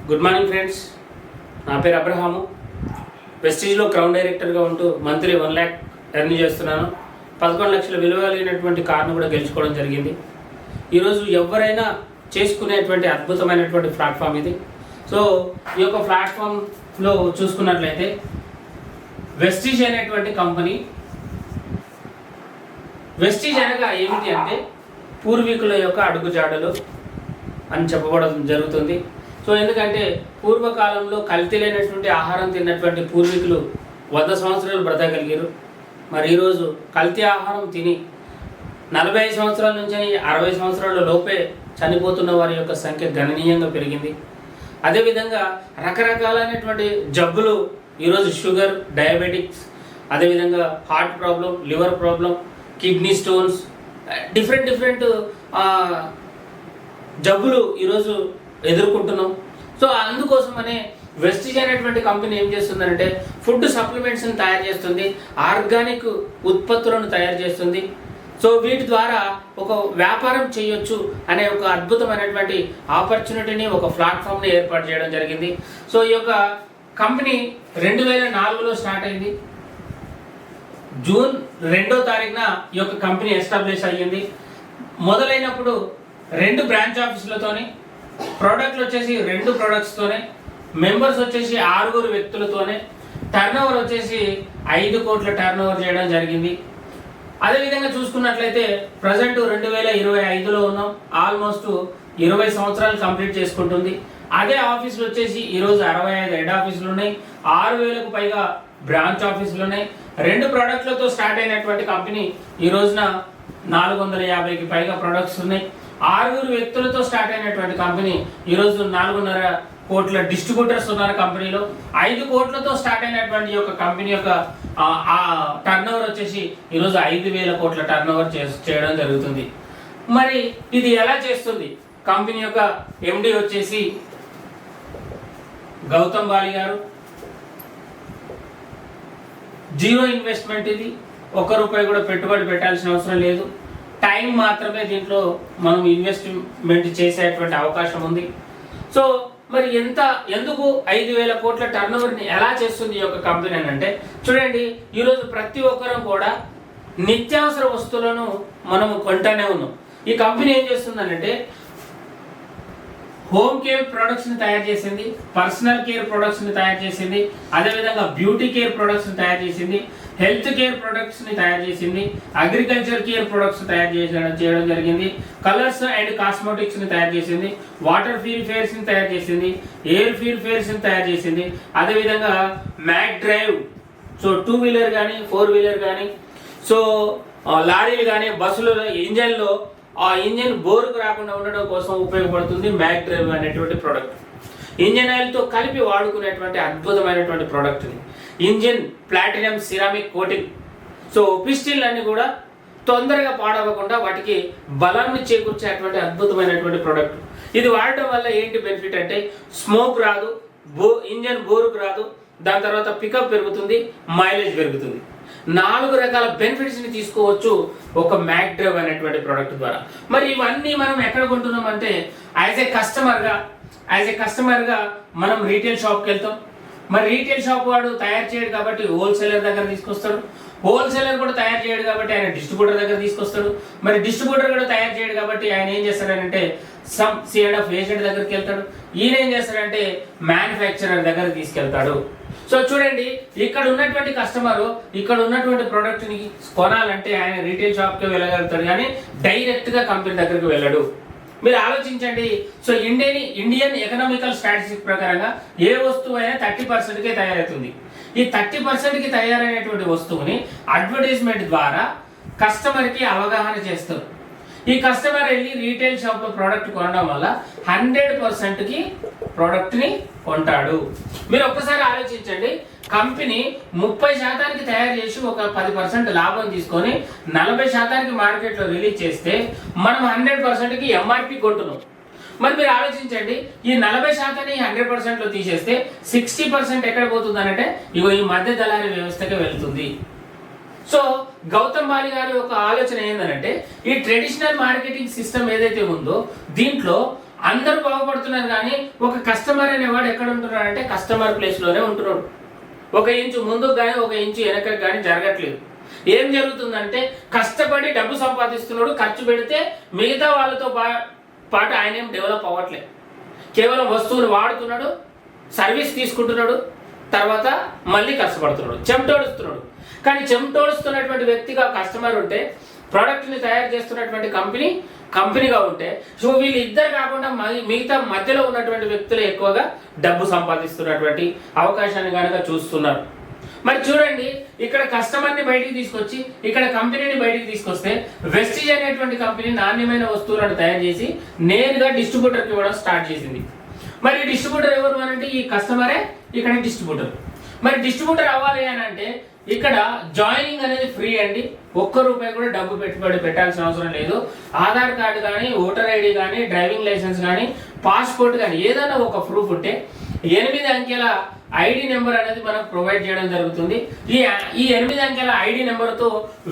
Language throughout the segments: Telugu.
గుడ్ మార్నింగ్ ఫ్రెండ్స్, నా పేరు అబ్రహాము. వెస్టీజ్లో క్రౌన్ డైరెక్టర్గా ఉంటూ మంత్లీ 1 lakh ఎర్న్ చేస్తున్నాను. 11 లక్షల విలువ కలిగినటువంటి కార్ను కూడా గెలుచుకోవడం జరిగింది. ఈరోజు ఎవరైనా చేసుకునేటువంటి అద్భుతమైనటువంటి ప్లాట్ఫామ్ ఇది. సో ఈ యొక్క ప్లాట్ఫామ్లో చూసుకున్నట్లయితే వెస్టీజ్ అనేటువంటి కంపెనీ, వెస్టీజ్ అనగా ఏమిటి అంటే పూర్వీకుల యొక్క అడుగుజాడలు అని చెప్పబడడం జరుగుతుంది. సో ఎందుకంటే పూర్వకాలంలో కల్తీ లేనటువంటి ఆహారం తిన్నటువంటి పూర్వీకులు 100 సంవత్సరాలు బ్రతకగలిగారు. మరి ఈరోజు కల్తీ ఆహారం తిని 45 సంవత్సరాల నుంచి 60 సంవత్సరాల లోపే చనిపోతున్న వారి యొక్క సంఖ్య గణనీయంగా పెరిగింది. అదేవిధంగా రకరకాలైనటువంటి జబ్బులు ఈరోజు షుగర్, డయాబెటిక్స్, అదేవిధంగా heart problem, liver problem, kidney stones, different జబ్బులు ఈరోజు ఎదుర్కొంటున్నాం. సో అందుకోసమనే వెస్టీజ్ అనేటువంటి కంపెనీ ఏం చేస్తుందంటే ఫుడ్ సప్లిమెంట్స్ని తయారు చేస్తుంది, ఆర్గానిక్ ఉత్పత్తులను తయారు చేస్తుంది. సో వీటి ద్వారా ఒక వ్యాపారం చేయొచ్చు అనే ఒక అద్భుతమైనటువంటి ఆపర్చునిటీని, ఒక ప్లాట్ఫామ్ని ఏర్పాటు చేయడం జరిగింది. సో ఈ యొక్క కంపెనీ 2004లో స్టార్ట్ అయింది. జూన్ 2వ తారీఖున ఈ యొక్క కంపెనీ ఎస్టాబ్లిష్ అయ్యింది. మొదలైనప్పుడు 2 బ్రాంచ్ ఆఫీసులతోని, ప్రోడక్ట్లు వచ్చేసి 2 ప్రొడక్ట్స్తోనే, మెంబర్స్ వచ్చేసి 6 వ్యక్తులతోనే, టర్నోవర్ వచ్చేసి 5 కోట్ల టర్నోవర్ చేయడం జరిగింది. అదేవిధంగా చూసుకున్నట్లయితే ప్రజెంట్ 2025లో ఉన్నాం. ఆల్మోస్ట్ 20 సంవత్సరాలు కంప్లీట్ చేసుకుంటుంది. అదే ఆఫీసులు వచ్చేసి ఈరోజు 65 హెడ్ ఆఫీసులు ఉన్నాయి, 6000కు పైగా బ్రాంచ్ ఆఫీసులు ఉన్నాయి. 2 ప్రోడక్ట్లతో స్టార్ట్ అయినటువంటి కంపెనీ ఈ రోజున 450కి పైగా ప్రొడక్ట్స్ ఉన్నాయి. 6 వ్యక్తులతో స్టార్ట్ అయినటువంటి కంపెనీ ఈరోజు 4.5 కోట్ల డిస్ట్రిబ్యూటర్స్ ఉన్నారు కంపెనీలో. 5 కోట్లతో స్టార్ట్ అయినటువంటి యొక్క కంపెనీ యొక్క టర్నోవర్ వచ్చేసి ఈరోజు 5,000 కోట్ల టర్నోవర్ చేయడం జరుగుతుంది. మరి ఇది ఎలా చేస్తుంది? కంపెనీ యొక్క ఎండి వచ్చేసి గౌతమ్ బాలి గారు. జీరో ఇన్వెస్ట్మెంట్, ఇది 1 రూపాయి కూడా పెట్టుబడి పెట్టాల్సిన అవసరం లేదు. టైం మాత్రమే దీంట్లో మనం ఇన్వెస్ట్మెంట్ చేసేటువంటి అవకాశం ఉంది. సో మరి ఎందుకు 5,000 కోట్ల టర్నోవర్ని ఎలా చేస్తుంది ఈ యొక్క కంపెనీ అని అంటే, చూడండి, ఈరోజు ప్రతి ఒక్కరం కూడా నిత్యావసర వస్తువులను మనం కొంటానే ఉన్నాం. ఈ కంపెనీ ఏం చేస్తుందనంటే హోమ్ కేర్ ప్రొడక్ట్స్ని తయారు చేసింది, పర్సనల్ కేర్ ప్రొడక్ట్స్ని తయారు చేసింది, అదేవిధంగా బ్యూటీ కేర్ ప్రొడక్ట్స్ని తయారు చేసింది, హెల్త్ కేర్ ప్రొడక్ట్స్ని తయారు చేసింది, అగ్రికల్చర్ కేర్ ప్రొడక్ట్స్ తయారు చేయడం జరిగింది, కలర్స్ అండ్ కాస్మెటిక్స్ని తయారు చేసింది, వాటర్ ప్యూరిఫైయర్స్ని తయారు చేసింది, ఎయిర్ ప్యూరిఫైయర్స్ని తయారు చేసింది. అదేవిధంగా మ్యాక్ డ్రైవ్, సో 2 వీలర్ కానీ 4 వీలర్ కానీ, సో లారీలు కానీ బస్సులలో ఇంజన్లో ఆ ఇంజన్ బోరుకు రాకుండా ఉండడం కోసం ఉపయోగపడుతుంది మ్యాక్ డ్రైవ్ అనేటువంటి ప్రోడక్ట్. ఇంజన్ ఆయిల్తో కలిపి వాడుకునేటువంటి అద్భుతమైనటువంటి ప్రోడక్ట్ని. Engine platinum ceramic coating. So pistil అన్ని కూడా తొందరగా పాడవకుండా వాటికి బలాన్ని చేకూర్చేటువంటి అద్భుతమైనటువంటి ప్రోడక్ట్. ఇది వాడటం వల్ల ఏంటి బెనిఫిట్ అంటే స్మోక్ రాదు, ఇంజన్ బోరుకు రాదు, దాని తర్వాత పికప్ పెరుగుతుంది, మైలేజ్ పెరుగుతుంది. 4 రకాల బెనిఫిట్స్ని తీసుకోవచ్చు ఒక మ్యాక్ డ్రైవ్ అనేటువంటి ప్రోడక్ట్ ద్వారా. మరి ఇవన్నీ మనం ఎక్కడ కొంటున్నాం అంటే యాజ్ ఏ కస్టమర్గా మనం రీటైల్ షాప్కి వెళ్తాం. మరి రీటైల్ షాప్ వాడు తయారు చేయడు కాబట్టి హోల్సేలర్ దగ్గర తీసుకొస్తాడు, హోల్సేలర్ కూడా తయారు చేయడు కాబట్టి ఆయన డిస్ట్రిబ్యూటర్ దగ్గర తీసుకొస్తాడు, మరి డిస్ట్రిబ్యూటర్ కూడా తయారు చేయడు కాబట్టి ఆయన ఏం చేస్తాడంటే సమ్ C&F ఏజెంట్ దగ్గరికి వెళ్తాడు, ఈయన ఏం చేస్తాడంటే మ్యానుఫ్యాక్చరర్ దగ్గర తీసుకెళ్తాడు. సో చూడండి, ఇక్కడ ఉన్నటువంటి కస్టమర్ ఇక్కడ ఉన్నటువంటి ప్రోడక్ట్ని కొనాలంటే ఆయన రీటైల్ షాప్కి వెళ్ళగలుగుతాడు, కానీ డైరెక్ట్గా కంపెనీ దగ్గరికి వెళ్ళడు. మీరు ఆలోచించండి. సో ఇండియన్ ఎకనామికల్ స్టాటిస్టిక్స్ ప్రకారంగా ఏ వస్తువు అయినా 30%కే తయారవుతుంది. ఈ 30%కి తయారైనటువంటి వస్తువుని అడ్వర్టైజ్మెంట్ ద్వారా కస్టమర్కి అవగాహన చేస్తారు. ఈ కస్టమర్ వెళ్ళి రీటైల్ షాప్లో ప్రోడక్ట్ కొనడం వల్ల 100%కి ప్రోడక్ట్ని కొంటాడు. మీరు ఒక్కసారి ఆలోచించండి, కంపెనీ 30% తయారు చేసి ఒక 10% లాభం తీసుకొని 40% మార్కెట్లో రిలీజ్ చేస్తే మనం 100%కి ఎంఆర్పి కొంటున్నాం. మరి మీరు ఆలోచించండి, ఈ 40%ని 100%లో తీసేస్తే 60% ఎక్కడ పోతుంది అంటే ఇగో ఈ మధ్య దళారీ వ్యవస్థకి వెళ్తుంది. సో గౌతమ్ బాలి గారి యొక్క ఆలోచన ఏంటంటే ఈ ట్రెడిషనల్ మార్కెటింగ్ సిస్టమ్ ఏదైతే ఉందో దీంట్లో అందరూ బాగుపడుతున్నారు, కానీ ఒక కస్టమర్ అనేవాడు ఎక్కడ ఉంటున్నాడు అంటే కస్టమర్ ప్లేస్లోనే ఉంటున్నాడు. ఒక ఇంచు ముందుకు కానీ ఒక ఇంచు వెనకకి కానీ జరగట్లేదు. ఏం జరుగుతుందంటే కష్టపడి డబ్బు సంపాదిస్తున్నాడు, ఖర్చు పెడితే మిగతా వాళ్ళతో పాటు ఆయన ఏం డెవలప్ అవ్వట్లేదు. కేవలం వస్తువులు వాడుతున్నాడు, సర్వీస్ తీసుకుంటున్నాడు, తర్వాత మళ్ళీ కష్టపడుతున్నాడు, చెమటోడుస్తున్నాడు. కానీ చెమటోడుస్తున్నటువంటి వ్యక్తిగా కస్టమర్ ఉంటే, ప్రోడక్ట్ని తయారు చేస్తున్నటువంటి కంపెనీగా ఉంటే, సో వీళ్ళిద్దరు కాకుండా మిగతా మధ్యలో ఉన్నటువంటి వ్యక్తులు ఎక్కువగా డబ్బు సంపాదిస్తున్నటువంటి అవకాశాన్ని కనుక చూస్తున్నారు. మరి చూడండి, ఇక్కడ కస్టమర్ని బయటికి తీసుకొచ్చి ఇక్కడ కంపెనీని బయటికి తీసుకొస్తే వెస్టిజ్ అనేటువంటి కంపెనీ నాణ్యమైన వస్తువులను తయారు చేసి నేరుగా డిస్ట్రిబ్యూటర్కి ఇవ్వడం స్టార్ట్ చేసింది. మరి డిస్ట్రిబ్యూటర్ ఎవరు అని అంటే ఈ కస్టమరే ఇక్కడ డిస్ట్రిబ్యూటర్. మరి డిస్ట్రిబ్యూటర్ అవ్వాలి అని అంటే ఇక్కడ జాయినింగ్ అనేది ఫ్రీ అండి. ₹1 కూడా డబ్బు పెట్టుబడి పెట్టాల్సిన అవసరం లేదు. ఆధార్ కార్డు కానీ, ఓటర్ ఐడి కానీ, డ్రైవింగ్ లైసెన్స్ కానీ, పాస్పోర్ట్ కానీ ఏదైనా ఒక ప్రూఫ్ ఉంటే 8 అంకెల ఐడి నెంబర్ అనేది మనకు ప్రొవైడ్ చేయడం జరుగుతుంది. ఈ 8 అంకెల ఐడి నెంబర్తో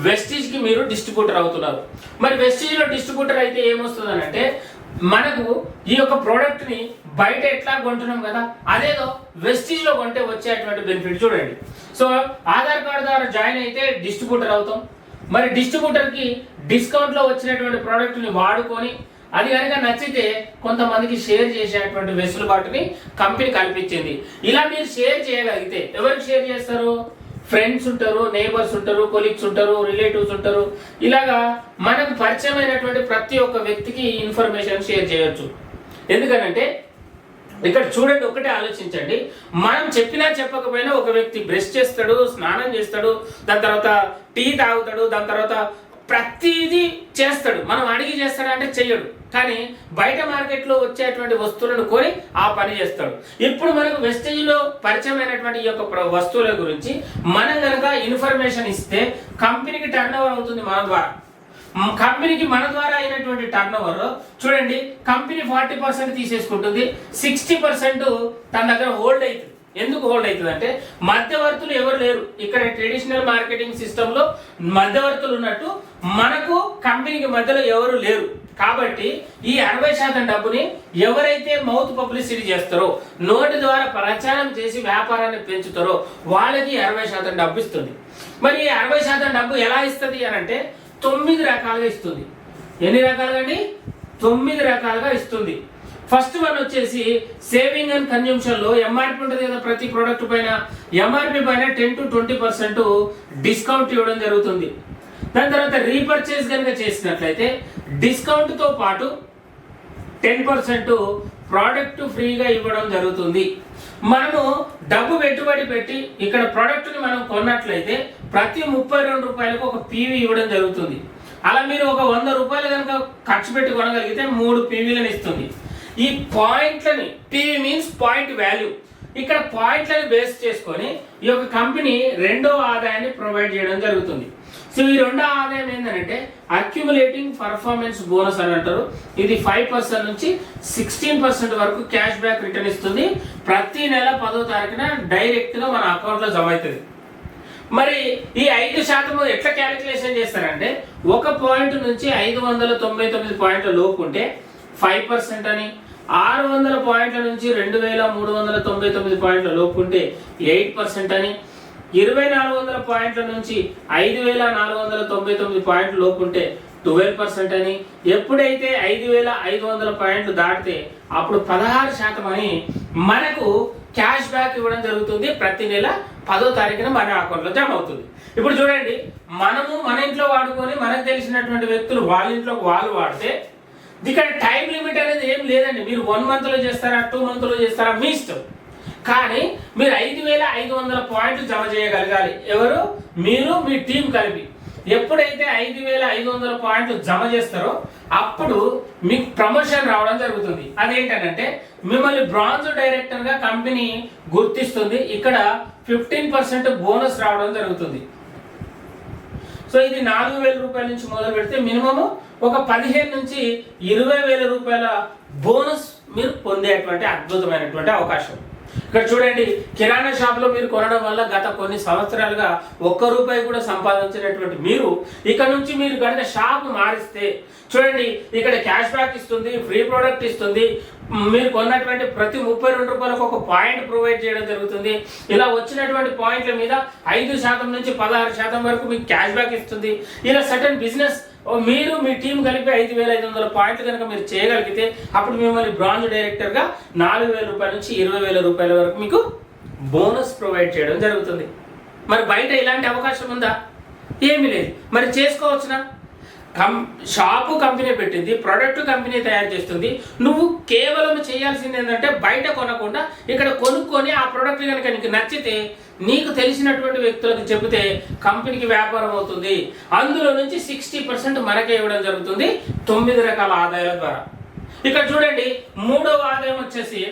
వెస్టిజ్ కి మీరు డిస్ట్రిబ్యూటర్ అవుతున్నారు. మరి వెస్టిజ్ లో డిస్ట్రిబ్యూటర్ అయితే ఏమొస్తుంది అంటే మనకు ఈ యొక్క ప్రోడక్ట్ ని బయట ఎట్లా కొంటున్నాం కదా, అదేదో వెస్టిజ్ లో కొంటే వచ్చేటువంటి బెనిఫిట్ చూడండి. సో ఆధార్ కార్డు ద్వారా జాయిన్ అయితే డిస్ట్రిబ్యూటర్ అవుతాం. మరి డిస్ట్రిబ్యూటర్ కి డిస్కౌంట్ లో వచ్చినటువంటి ప్రోడక్ట్ ని వాడుకొని అది కనుక నచ్చితే కొంతమందికి షేర్ చేసేటువంటి వెసులుబాటుని కంపెనీ కల్పించింది. ఇలా మీరు షేర్ చేయగలిగితే ఎవరికి షేర్ చేస్తారు? ఫ్రెండ్స్ ఉంటారు, నేబర్స్ ఉంటారు, కొలీగ్స్ ఉంటారు, రిలేటివ్స్ ఉంటారు. ఇలాగా మనకు పరిచయమైనటువంటి ప్రతి ఒక్క వ్యక్తికి ఇన్ఫర్మేషన్ షేర్ చేయొచ్చు. ఎందుకనంటే ఇక్కడ చూడండి, ఒకటే ఆలోచించండి. మనం చెప్పినా చెప్పకపోయినా ఒక వ్యక్తి బ్రష్ చేస్తాడు, స్నానం చేస్తాడు, దాని తర్వాత టీ తాగుతాడు, దాని తర్వాత ప్రతిదీ చేస్తాడు. మనం అడిగి చేస్తాడంటే చెయ్యడు. కానీ బయట మార్కెట్లో వచ్చేటువంటి వస్తువులను కొని ఆ పని చేస్తాడు. ఇప్పుడు మనకు వెస్టేజ్ లో పరిచయమైనటువంటి ఈ యొక్క వస్తువుల గురించి మనం కనుక ఇన్ఫర్మేషన్ ఇస్తే కంపెనీకి టర్న్ ఓవర్ అవుతుంది మన ద్వారా. కంపెనీకి మన ద్వారా అయినటువంటి టర్న్ ఓవర్ చూడండి, కంపెనీ 40% తీసేసుకుంటుంది, 60% తన దగ్గర హోల్డ్ అవుతుంది. ఎందుకు హోల్డ్ అవుతుంది అంటే మధ్యవర్తులు ఎవరు లేరు. ఇక్కడ ట్రెడిషనల్ మార్కెటింగ్ సిస్టమ్ లో మధ్యవర్తులు ఉన్నట్టు మనకు కంపెనీకి మధ్యలో ఎవరు లేరు. కాబట్టి ఈ 60% డబ్బుని ఎవరైతే మౌత్ పబ్లిసిటీ చేస్తారో, నోటి ద్వారా ప్రచారం చేసి వ్యాపారాన్ని పెంచుతారో వాళ్ళకి 60% డబ్బు ఇస్తుంది. మరి ఈ 60% డబ్బు ఎలా ఇస్తుంది అని అంటే 9 రకాలుగా ఇస్తుంది. ఎన్ని రకాలుగా అండి? 9 రకాలుగా ఇస్తుంది. ఫస్ట్ వన్ వచ్చేసి సేవింగ్ అండ్ కన్జంప్షన్ లో ఎంఆర్పి ఉంటుంది కదా, ప్రతి ప్రోడక్ట్ పైన ఎంఆర్పి పైన 10 to 20% డిస్కౌంట్ ఇవ్వడం జరుగుతుంది. దాని తర్వాత రీపర్చేస్ కనుక చేసినట్లయితే డిస్కౌంట్ తో పాటు 10% ప్రోడక్ట్ ఫ్రీగా ఇవ్వడం జరుగుతుంది. మనము డబ్బు పెట్టుబడి పెట్టి ఇక్కడ ప్రోడక్ట్ ని మనం కొన్నట్లయితే ప్రతి ₹32 ఒక పీవీ ఇవ్వడం జరుగుతుంది. అలా మీరు ఒక ₹100 కనుక ఖర్చు పెట్టి కొనగలిగితే 3 పీవీలను ఇస్తుంది. ఈ పాయింట్లని, పీవీ మీన్స్ పాయింట్ వాల్యూ, ఇక్కడ పాయింట్లను బేస్ చేసుకొని ఈ యొక్క కంపెనీ రెండో ఆదాయాన్ని ప్రొవైడ్ చేయడం జరుగుతుంది. సో ఈ రెండో ఆదాయం ఏంటంటే అక్యుములేటింగ్ పర్ఫార్మెన్స్ బోనస్ అని అంటారు. ఇది 5% నుంచి 16% వరకు క్యాష్ బ్యాక్ రిటర్న్ ఇస్తుంది. ప్రతి నెల 10వ తారీఖున డైరెక్ట్ గా మన అకౌంట్ లో జమ అవుతుంది. మరి ఈ 5% ఎట్లా క్యాలిక్యులేషన్ చేస్తారంటే ఒక పాయింట్ నుంచి 599 పాయింట్ల లోపు ఉంటే 5% అని, 600 పాయింట్ల నుంచి 2399 పాయింట్ల లోపు ఉంటే 8% అని, 2400 పాయింట్ల నుంచి 5499 పాయింట్ల లోపు ఉంటే 12% అని, ఎప్పుడైతే 5500 పాయింట్లు దాటితే అప్పుడు 16% అని మనకు క్యాష్ బ్యాక్ ఇవ్వడం జరుగుతుంది. ప్రతి నెల 10వ తారీఖున మన అకౌంట్లో జమ అవుతుంది. ఇప్పుడు చూడండి, మనము మన ఇంట్లో వాడుకొని మనకు తెలిసినటువంటి వ్యక్తులు వాళ్ళ ఇంట్లో వాళ్ళు వాడితే ఇక్కడ టైం లిమిట్ అనేది ఏం లేదండి. మీరు 1 month లో చేస్తారా, 2 months లో చేస్తారా, మీ ఇష్టం. కానీ మీరు 5500 పాయింట్లు జమ చేయగలగాలి. ఎవరు? మీరు, మీ టీం కలిపి. ఎప్పుడైతే 5500 పాయింట్లు జమ చేస్తారో అప్పుడు మీకు ప్రమోషన్ రావడం జరుగుతుంది. అదేంటంటే మిమ్మల్ని బ్రాంజ్ డైరెక్టర్ గా కంపెనీ గుర్తిస్తుంది. ఇక్కడ 15% బోనస్ రావడం జరుగుతుంది. సో ఇది ₹4000 నుంచి మొదలు పెడితే మినిమం ఒక 15 నుంచి 20,000 రూపాయల బోనస్ మీరు పొందేటువంటి అద్భుతమైనటువంటి అవకాశం. ఇక్కడ చూడండి, కిరాణా షాప్లో మీరు కొనడం వల్ల గత కొన్ని సంవత్సరాలుగా ₹1 కూడా సంపాదించినటువంటి మీరు ఇక్కడ నుంచి మీరు కనుక షాప్ మారిస్తే చూడండి, ఇక్కడ క్యాష్ బ్యాక్ ఇస్తుంది, ఫ్రీ ప్రోడక్ట్ ఇస్తుంది, మీరు కొన్నటువంటి ప్రతి ₹32 ఒక పాయింట్ ప్రొవైడ్ చేయడం జరుగుతుంది. ఇలా వచ్చినటువంటి పాయింట్ల మీద 5% నుంచి 16% వరకు మీకు క్యాష్ బ్యాక్ ఇస్తుంది. ఇలా సర్టన్ బిజినెస్ మీరు మీ టీం కలిపి 5,500 పాయింట్లు కనుక మీరు చేయగలిగితే అప్పుడు మిమ్మల్ని బ్రాంజ్ డైరెక్టర్గా ₹4,000 నుంచి ₹20,000 వరకు మీకు బోనస్ ప్రొవైడ్ చేయడం జరుగుతుంది. మరి బయట ఇలాంటి అవకాశం ఉందా? ఏమీ లేదు. మరి చేసుకోవచ్చునా? షాపు కంపెనీ పెట్టింది, ప్రొడక్ట్ కంపెనీ తయారు చేస్తుంది. నువ్వు కేవలం చేయాల్సింది ఏంటంటే బయట కొనకుండా ఇక్కడ కొనుక్కొని ఆ ప్రొడక్ట్ కనుక నీకు నచ్చితే నీకు తెలిసినటువంటి వ్యక్తులకు చెబితే కంపెనీకి వ్యాపారం అవుతుంది. అందులో నుంచి 60% మనకే ఇవ్వడం జరుగుతుంది 9 రకాల ఆదాయాల ద్వారా. ఇక్కడ చూడండి, 3వ ఆదాయం వచ్చేసి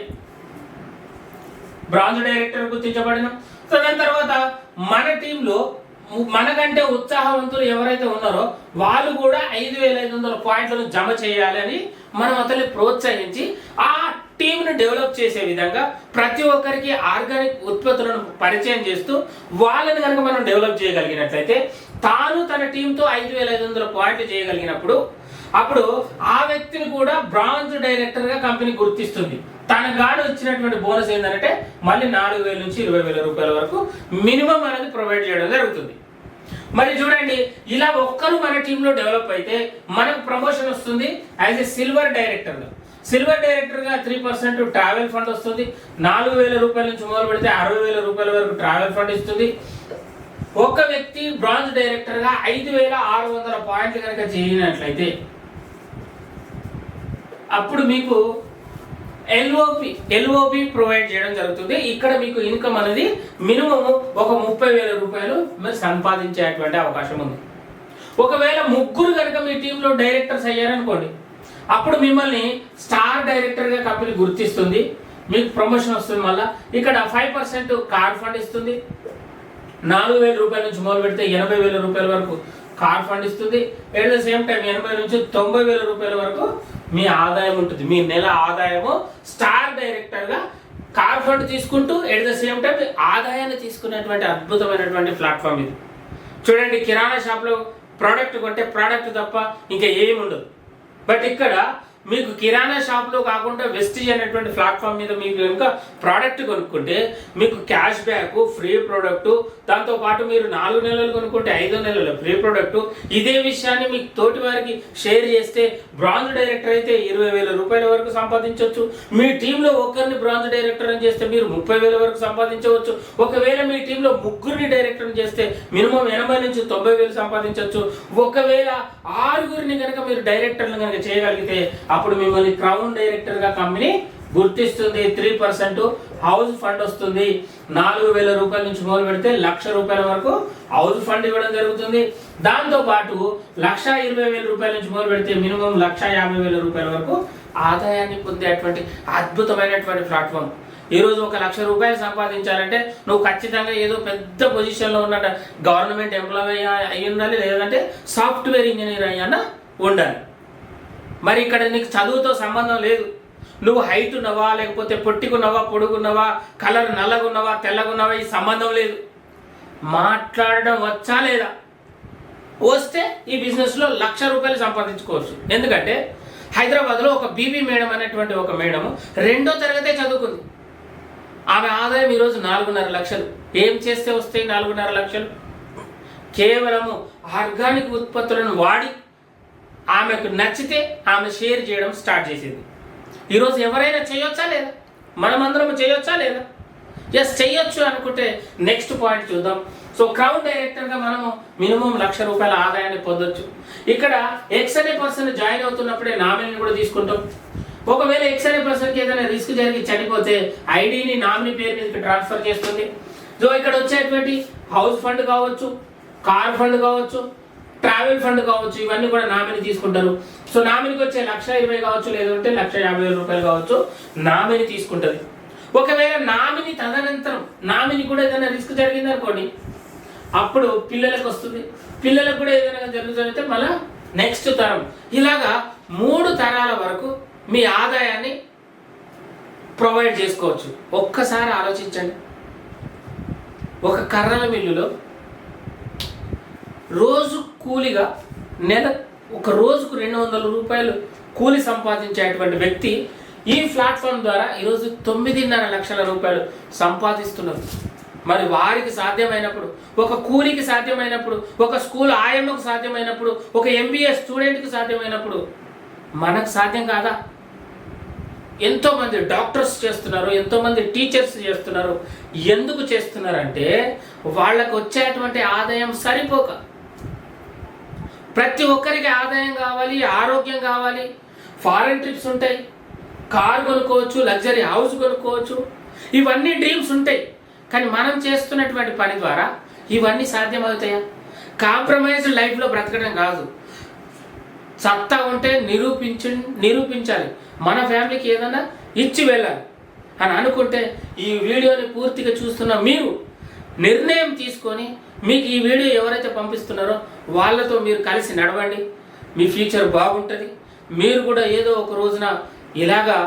బ్రాంచ్ డైరెక్టర్ గుర్తించబడిన. దాని తర్వాత మన టీంలో మనకంటే ఉత్సాహవంతులు ఎవరైతే ఉన్నారో వాళ్ళు కూడా 5,500 పాయింట్లను జమ చేయాలి అని మనం అతన్ని ప్రోత్సహించి ఆ టీంను డెవలప్ చేసే విధంగా ప్రతి ఒక్కరికి ఆర్గానిక్ ఉత్పత్తులను పరిచయం చేస్తూ వాళ్ళని కనుక మనం డెవలప్ చేయగలిగినట్లయితే తాను తన టీంతో 5,500 పాయింట్లు చేయగలిగినప్పుడు అప్పుడు ఆ వ్యక్తిని కూడా బ్రాంచ్ డైరెక్టర్గా కంపెనీ గుర్తిస్తుంది. తనకు గాను ఇచ్చినటువంటి బోనస్ ఏంటంటే మళ్ళీ 4,000 నుంచి ₹20,000 వరకు మినిమం అనేది ప్రొవైడ్ చేయడం జరుగుతుంది. మరి చూడండి, ఇలా ఒక్కరు మన టీంలో డెవలప్ అయితే మనకు ప్రమోషన్ వస్తుంది యాజ్ ఎ సిల్వర్ డైరెక్టర్గా. సిల్వర్ డైరెక్టర్గా 3% ట్రావెల్ ఫండ్ వస్తుంది. ₹4,000 నుంచి మొదలు పెడితే ₹60,000 వరకు ట్రావెల్ ఫండ్ ఇస్తుంది. ఒక వ్యక్తి బ్రాంచ్ డైరెక్టర్గా 5,600 పాయింట్లు కనుక చేయనట్లయితే అప్పుడు మీకు ఎల్ఓపి ప్రొవైడ్ చేయడం జరుగుతుంది. ఇక్కడ మీకు ఇన్కమ్ అనేది మినిమం ఒక ₹30,000 మీరు సంపాదించేటువంటి అవకాశం ఉంది. ఒకవేళ 3 కనుక మీ టీంలో డైరెక్టర్స్ అయ్యారనుకోండి, అప్పుడు మిమ్మల్ని స్టార్ డైరెక్టర్గా కంపెనీ గుర్తిస్తుంది. మీకు ప్రమోషన్ వస్తుంది. మళ్ళీ ఇక్కడ 5% కార్ ఫండ్ ఇస్తుంది. ₹4,000 నుంచి మొదలు పెడితే ₹80,000 వరకు కార్ ఫండ్ ఇస్తుంది. ఎట్ ద సేమ్ టైం 80,000 నుంచి ₹90,000 వరకు మీ ఆదాయం ఉంటుంది. మీ నెల ఆదాయము స్టార్ డైరెక్టర్గా కార్ ఫండ్ తీసుకుంటూ ఎట్ ద సేమ్ టైం ఆదాయాన్ని తీసుకునేటువంటి అద్భుతమైనటువంటి ప్లాట్ఫామ్ ఇది. చూడండి, కిరాణా షాప్లో ప్రోడక్ట్ కొంటే ప్రోడక్ట్ తప్ప ఇంకా ఏమి ఉండదు. బట్ ఇక్కడ మీకు కిరాణా షాప్లో కాకుండా వెస్టిజ్ అనేటువంటి ప్లాట్ఫామ్ మీద మీకు కనుక ప్రోడక్ట్ కొనుక్కుంటే మీకు క్యాష్ బ్యాక్, ఫ్రీ ప్రోడక్ట్, దాంతోపాటు మీరు 4 నెలలు కొనుక్కుంటే 5 నెలల ఫ్రీ ప్రోడక్ట్. ఇదే విషయాన్ని మీకు తోటి వారికి షేర్ చేస్తే బ్రాంజ్ డైరెక్టర్ అయితే ₹20,000 వరకు సంపాదించవచ్చు. మీ టీంలో ఒకరిని బ్రాంజ్ డైరెక్టర్ అని చేస్తే మీరు ₹30,000 వరకు సంపాదించవచ్చు. ఒకవేళ మీ టీంలో 3 డైరెక్టర్ చేస్తే మినిమం 80,000 నుంచి 90,000 సంపాదించవచ్చు. ఒకవేళ 6 కనుక మీరు డైరెక్టర్లు కనుక చేయగలిగితే అప్పుడు మిమ్మల్ని క్రౌన్ డైరెక్టర్గా కంపెనీ గుర్తిస్తుంది. 3% హౌస్ ఫండ్ వస్తుంది. ₹4,000 నుంచి మొదలు పెడితే ₹1,00,000 వరకు హౌస్ ఫండ్ ఇవ్వడం జరుగుతుంది. దాంతోపాటు ₹1,20,000 నుంచి మొదలు పెడితే మినిమం ₹1,50,000 వరకు ఆదాయాన్ని పొందేటువంటి అద్భుతమైనటువంటి ప్లాట్ఫామ్. ఈరోజు ఒక ₹1,00,000 సంపాదించాలంటే నువ్వు ఖచ్చితంగా ఏదో పెద్ద పొజిషన్లో ఉన్న గవర్నమెంట్ ఎంప్లాయీ అయి ఉండాలి, లేదంటే సాఫ్ట్వేర్ ఇంజనీర్ అయ్యాన ఉండాలి. మరి ఇక్కడ నీకు చదువుతో సంబంధం లేదు. నువ్వు హైట్ ఉన్నావా, లేకపోతే పొట్టికున్నావా, పొడుగున్నావా, కలర్ నల్లగున్నావా, తెల్లగున్నావా, ఈ సంబంధం లేదు. మాట్లాడడం వచ్చా లేదా? వస్తే ఈ బిజినెస్లో ₹1,00,000 సంపాదించుకోవచ్చు. ఎందుకంటే హైదరాబాద్లో ఒక బీబీ మేడం అనేటువంటి ఒక మేడం 2వ తరగతే చదువుకుంది. ఆమె ఆదాయం ఈరోజు 4.5 లక్షలు. ఏం చేస్తే వస్తాయి 4.5 లక్షలు? కేవలము ఆర్గానిక్ ఉత్పత్తులను వాడి ఆమెకు నచ్చితే ఆమె షేర్ చేయడం స్టార్ట్ చేసింది. ఈరోజు ఎవరైనా చేయొచ్చా లేదా? మనమందరం చేయొచ్చా లేదా? ఎస్, చేయొచ్చు అనుకుంటే నెక్స్ట్ పాయింట్ చూద్దాం. సో క్రౌన్ డైరెక్టర్గా మనము మినిమం ₹1,00,000 ఆదాయాన్ని పొందొచ్చు. ఇక్కడ ఎక్స్ అనే పర్సన్ జాయిన్ అవుతున్నప్పుడే నామినీని కూడా తీసుకుంటాం. ఒకవేళ ఎక్స్ అనే పర్సన్కి ఏదైనా రిస్క్ జరిగి చనిపోతే ఐడిని నామినీ పేరు మీదకి ట్రాన్స్ఫర్ చేస్తుంది. సో ఇక్కడ వచ్చేటువంటి హౌస్ ఫండ్ కావచ్చు, కార్ ఫండ్ కావచ్చు, ట్రావెల్ ఫండ్ కావచ్చు, ఇవన్నీ కూడా నామినీ తీసుకుంటారు. సో నామినీకి వచ్చే ₹1,20,000 కావచ్చు, లేదంటే ₹1,50,000 కావచ్చు, నామినీ తీసుకుంటుంది. ఒకవేళ నామినీ తదనంతరం నామినీ కూడా ఏదైనా రిస్క్ జరిగింది అనుకోండి, అప్పుడు పిల్లలకు వస్తుంది. పిల్లలకు కూడా ఏదైనా జరుగుతుందంటే మళ్ళీ నెక్స్ట్ తరం. ఇలాగా 3 తరాల వరకు మీ ఆదాయాన్ని ప్రొవైడ్ చేసుకోవచ్చు. ఒక్కసారి ఆలోచించండి, ఒక కర్రల మిల్లులో రోజు కూలిగా ఒక రోజుకు 200 రూపాయలు కూలి సంపాదించేటువంటి వ్యక్తి ఈ ప్లాట్ఫామ్ ద్వారా ఈరోజు 9.5 లక్షల రూపాయలు సంపాదిస్తున్నారు. మరి వారికి సాధ్యమైనప్పుడు, ఒక కూలికి సాధ్యమైనప్పుడు, ఒక స్కూల్ ఆయమ్మకు సాధ్యమైనప్పుడు, ఒక MBA స్టూడెంట్కి సాధ్యమైనప్పుడు మనకు సాధ్యం కాదా? ఎంతోమంది డాక్టర్స్ చేస్తున్నారు, ఎంతోమంది టీచర్స్ చేస్తున్నారు. ఎందుకు చేస్తున్నారంటే వాళ్ళకు వచ్చేటువంటి ఆదాయం సరిపోక. ప్రతి ఒక్కరికి ఆదాయం కావాలి, ఆరోగ్యం కావాలి, ఫారెన్ ట్రిప్స్ ఉంటాయి, కారు కొనుక్కోవచ్చు, లగ్జరీ హౌస్ కొనుక్కోవచ్చు, ఇవన్నీ డ్రీమ్స్ ఉంటాయి. కానీ మనం చేస్తున్నటువంటి పని ద్వారా ఇవన్నీ సాధ్యమవుతాయా? కాంప్రమైజ్డ్ లైఫ్లో బ్రతకడం కాదు, సత్తా ఉంటే నిరూపించాలి, మన ఫ్యామిలీకి ఏదైనా ఇచ్చి వెళ్ళాలి అని అనుకుంటే ఈ వీడియోని పూర్తిగా చూస్తున్న మీరు నిర్ణయం తీసుకొని మీకు ఈ వీడియో ఎవరైతే పంపిస్తున్నారో వాళ్ళతో మీరు కలిసి నడవండి. మీ ఫ్యూచర్ బాగుంటుంది. మీరు కూడా ఏదో ఒక రోజున ఇలాగా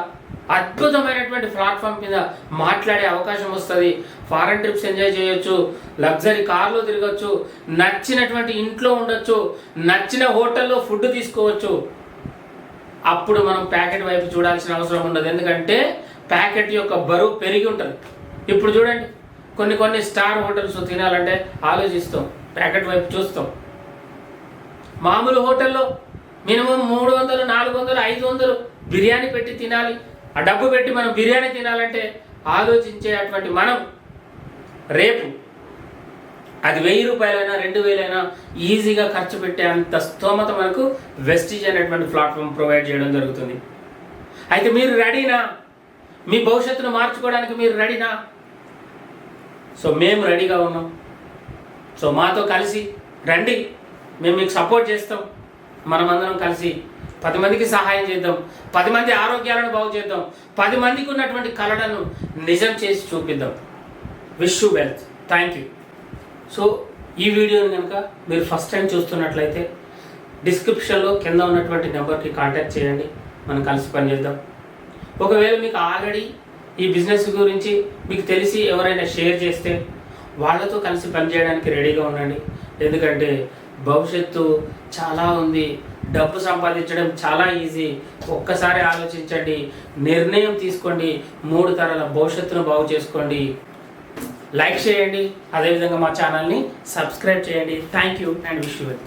అద్భుతమైనటువంటి ప్లాట్ఫామ్ మీద మాట్లాడే అవకాశం వస్తుంది. ఫారెన్ ట్రిప్స్ ఎంజాయ్ చేయొచ్చు, లగ్జరీ కార్లో తిరగచ్చు, నచ్చినటువంటి ఇంట్లో ఉండొచ్చు, నచ్చిన హోటల్లో ఫుడ్ తీసుకోవచ్చు. అప్పుడు మనం ప్యాకెట్ వైపు చూడాల్సిన అవసరం ఉండదు. ఎందుకంటే ప్యాకెట్ యొక్క బరువు పెరిగి ఉంటుంది. ఇప్పుడు చూడండి, కొన్ని స్టార్ హోటల్స్ తినాలంటే ఆలోచిస్తాం, ప్యాకెట్ వైపు చూస్తాం. మామూలు హోటల్లో మినిమం 300, 400, 500 బిర్యానీ పెట్టి తినాలి. ఆ డబ్బు పెట్టి మనం బిర్యానీ తినాలంటే ఆలోచించేటువంటి మనం రేపు అది 1000 రూపాయలైనా 2000 అయినా ఈజీగా ఖర్చు పెట్టే అంత స్తోమత మనకు వెస్టీజ్ అనేటువంటి ప్లాట్ఫామ్ ప్రొవైడ్ చేయడం జరుగుతుంది. అయితే మీరు రెడీనా? మీ భవిష్యత్తును మార్చుకోవడానికి మీరు రెడీనా? సో మేము రెడీగా ఉన్నాం. సో మాతో కలిసి రండి, మేము మీకు సపోర్ట్ చేస్తాం. మనమందరం కలిసి 10 మందికి సహాయం చేద్దాం, 10 మంది ఆరోగ్యాలను బాగు చేద్దాం, 10 మందికి ఉన్నటువంటి కళలను నిజం చేసి చూపిద్దాం. Wish you wealth. Thank you. So ఈ వీడియోని కనుక మీరు ఫస్ట్ టైం చూస్తున్నట్లయితే డిస్క్రిప్షన్లో కింద ఉన్నటువంటి నెంబర్కి కాంటాక్ట్ చేయండి, మనం కలిసి పనిచేద్దాం. ఒకవేళ మీకు ఆల్రెడీ ఈ బిజినెస్ గురించి మీకు తెలిసి ఎవరైనా షేర్ చేస్తే వాళ్ళతో కలిసి పనిచేయడానికి రెడీగా ఉండండి. ఎందుకంటే భవిష్యత్తు చాలా ఉంది, డబ్బు సంపాదించడం చాలా ఈజీ. ఒక్కసారి ఆలోచించండి, నిర్ణయం తీసుకోండి, 3 తరాల భవిష్యత్తును బాగు చేసుకోండి. లైక్ చేయండి, అదేవిధంగా మా ఛానల్ని సబ్స్క్రైబ్ చేయండి. Thank you and wish you well.